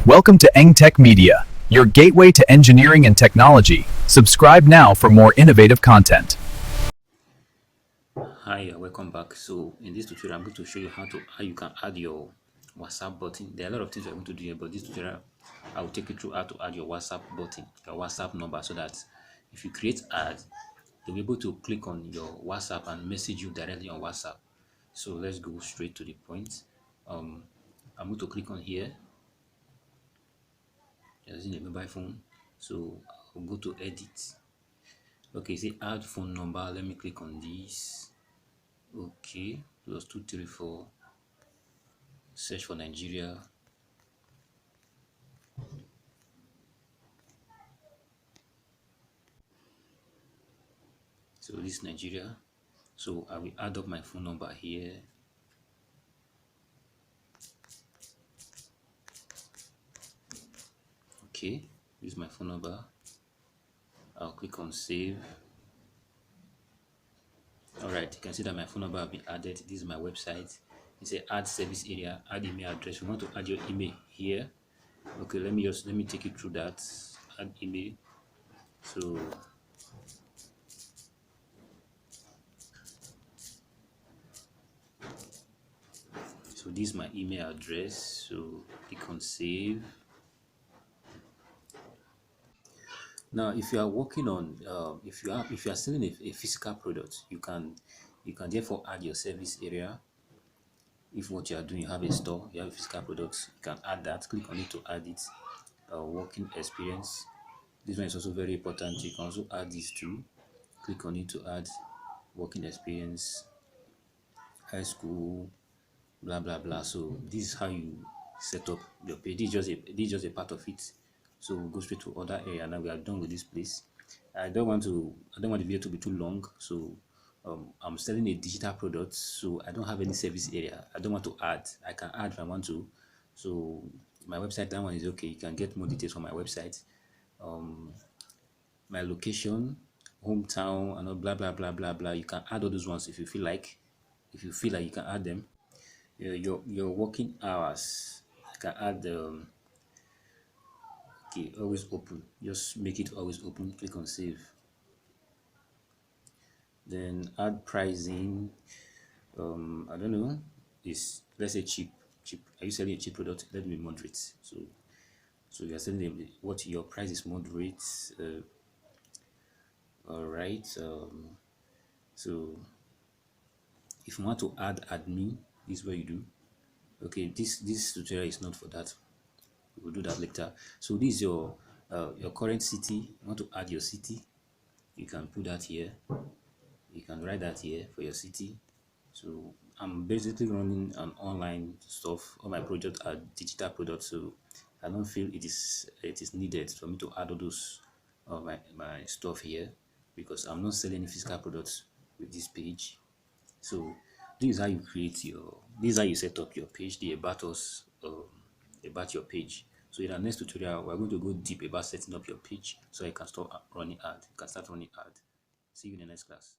Welcome to EngTech Media, your gateway to engineering and technology. Subscribe now for more innovative content. Hi, welcome back. So in this tutorial, I'm going to show you how you can add your WhatsApp button. There are a lot of things we're going to do here, but this tutorial I will take you through how to add your WhatsApp button, your WhatsApp number, so that if you create ad, you'll be able to click on your WhatsApp and message you directly on WhatsApp. So let's go straight to the point. I'm going to click on here using a mobile phone. So I'll go to edit. Okay, say add phone number. Let me click on this. Okay, +234. Search for Nigeria. So this is Nigeria. So I will add up my phone number here. Okay, this is my phone number. I'll click on save. Alright, you can see that my phone number has been added. This is my website. It's a add service area, add email address. We want to add your email here. Okay, let me take you through that. Add email. So this is my email address. So click on save. Now, if you are working on, if you are selling a physical product, you can therefore add your service area. If what you are doing, you have a store, you have a physical product, you can add that. Click on it to add it. Working experience. This one is also very important. You can also add this too. Click on it to add working experience, high school, blah blah blah. So this is how you set up your page. This is just a part of it. So we'll go straight to other area. Now we are done with this place. I don't want the video to be too long. So I'm selling a digital product, so I don't have any service area. I don't want to add. I can add if I want to. So my website, that one is okay. You can get more details from my website. My location, hometown, and all blah blah blah blah blah. You can add all those ones if you feel like. If you feel like you can add them. Your working hours. You can add okay, always open. Just make it always open. Click on save. Then add pricing. I don't know. Is, let's say, cheap. Are you selling a cheap product? Let me moderate. So you're selling what your price is moderate. All right. So if you want to add admin, this is what you do. Okay, this tutorial is not for that. We'll do that later. So this is your current city. You want to add your city, you can put that here. You can write that here for your city. So I'm basically running an online stuff. All my projects are digital products, so I don't feel it is needed for me to add all those my stuff here, because I'm not selling any physical products with this page. So this is how you create your, this is how you set up your page, the about us, about your page. So in our next tutorial, we're going to go deep about setting up your page so you can start running ad. See you in the next class.